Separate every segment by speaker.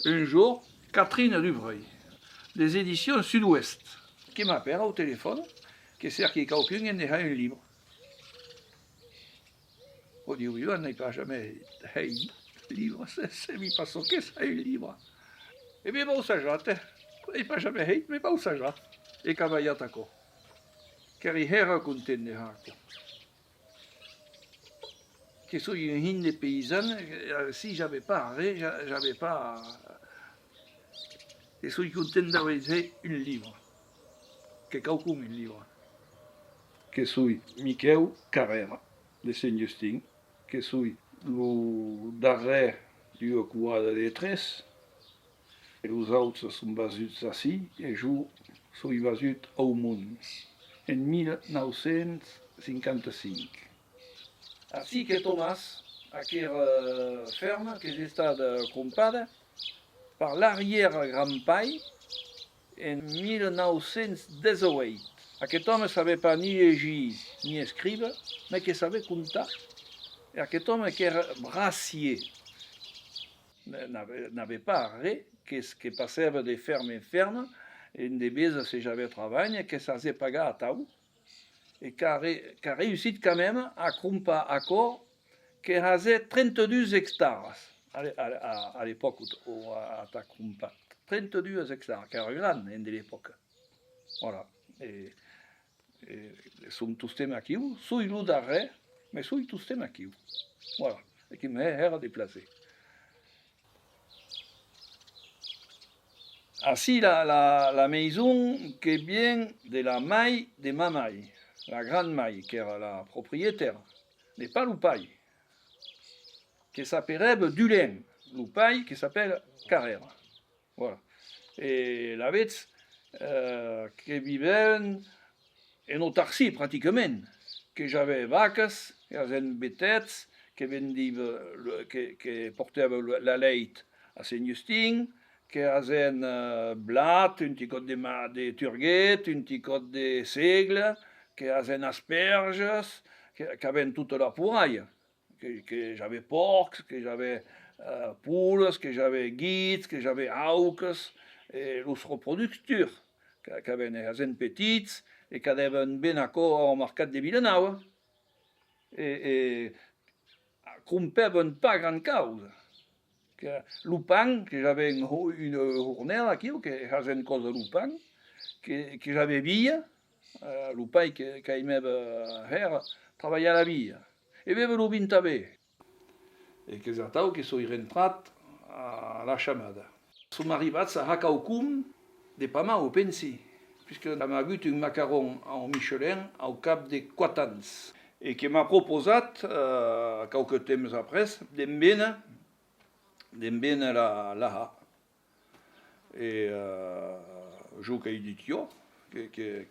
Speaker 1: un jour, Catherine Dubreuil, des éditions Sud-Ouest, qui m'appelle au téléphone, qui sert qu'il y a quelqu'un qui a un livre. On dit oui, on n'a pas jamais un livre, c'est mi pas ce que c'est un livre. Et bien, où ça jate? Il n'a pas jamais mais où ça jate? Et cavaliat à quoi? Car il est content de Harco. Que soit une hymne des paysannes, si j'avais pas arrêté, j'avais pas. Et suis content d'avoir un livre. Que quelqu'un un livre. Que suis Michael Carrera, de Saint-Justin, que suis le darrer du Cuada de Tres, et les autres sont basés ici, et je suis basé au monde, en 1955. Ainsi que Thomas, à quelle ferme que j'ai comprada par l'arrière-grand-père en 1918. Aquest homme ne savait pas ni llegir ni écrire, mais qu'il savait compter. Et aquest homme qui era brassier n'avait pas arrêté, que passait de ferme en ferme, et des baises si j'avais travaillé, que ça s'est pagé à Tau, et qui a réussi quand même à compter à corps qui avait 32 hectares à l'époque où à ta compta. 32 hectares, qui era grand en de l'époque. Voilà. Et som tous aquí, suis le darrer, mais suis tous aquí. Voilà. Et qui m'est déplacé. Ainsi, la maison qui vient de la maille de ma maille, la grande maille, qui era la propriétaire, n'est pas l'oupaille, qui s'appelait Dulin, l'oupaille qui s'appelle Carrera. Voilà. Et la bête qui vivait en autarcie pratiquement, que j'avais vaches, j'avais bêtettes, qui portaient la lait à Saint-Justin, qui avaient blat, un petit côté de turguettes, un petit côté de seigle, qui avaient asperges, qui avaient toute la pouraille, que j'avais porcs, que j'avais poules, que j'avais guides, que j'avais auques, et les reproducteurs, qui avaient des petites, et qui avaient bien accord au marché de Villeneuve, et compraient pas grand cause. Le pain, que j'avais une journée qui avait une cause de le pain, que j'avais vu, le pain qui aimait faire, travailler à la vie. Et bien, le vin avait. Et que j'attends que soit rentré à la chamade. Sont arrivés à Hakaukum, de pas mal au pensi, puisque m'a vu un macaron en Michelin au cap de 4 ans. Et qui m'a proposé, quelques temps après, d'emmener là. Et je lui ai dit, qui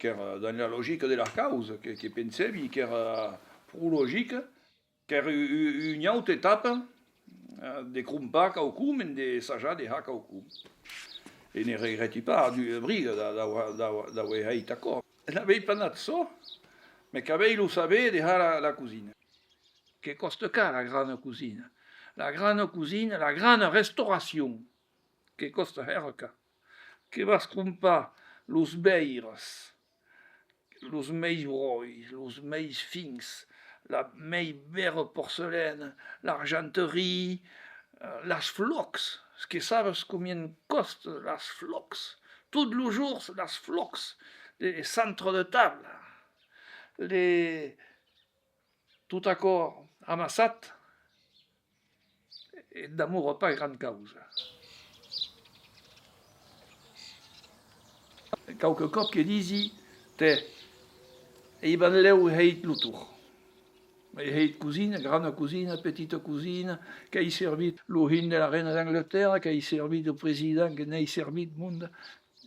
Speaker 1: era dans la logique de la cause, qui pensait, qui era pour logique, qui era une autre étape de Krumpa Kaukum et de Saja de Hakaukum. Et ne regrette pas du brigue d'avoir été d'accord. Elle n'avait pas de ça, mais qu'avait il savait de la cuisine. Que coste car la grande cuisine? La grande cuisine, la grande restauration, que coste herca, que va scrumpa los beiras, los meis brois, los meis fins, la mei vere porcelaine, l'argenterie, las flocs, ce que sabes combien coste las flocs, tous les jours las flocs, les centres de table, les tout accord amassat, et d'amour pas grande cause. Quelques cops qui disent, et il va aller le tour. Il cuisine, grande cuisine, petite cuisine, qui a servi le rhin de la reine d'Angleterre, qui a servi le président, qui n'a servi le monde.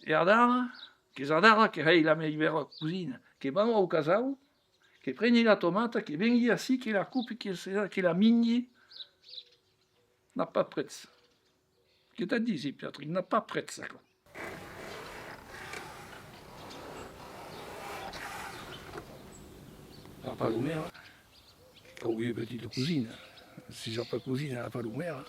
Speaker 1: Et Adara, qui a la meilleure cuisine, qui va au casau, qui prend la tomate, qui vient ici, qui la coupe, qui la migne, n'a pas prêt ça. Qu'est-ce que tu dis, Pietri? N'a pas prêt ça. La palomère, qui a eu une petite cousine. Si j'ai pas cousine, elle n'a pas l'oumère.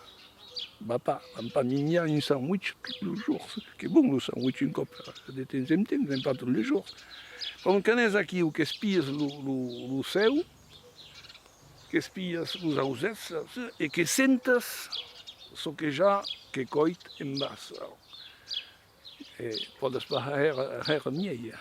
Speaker 1: va pas mignon un sandwich tous les jours. Que bon le sandwich un cop, de temps en temps, mais pas tous les jours. Quan canès aquí o que espies lo seu, que espies los ausets e que sentes so que ja que coit en vas. E podes pas her mieia.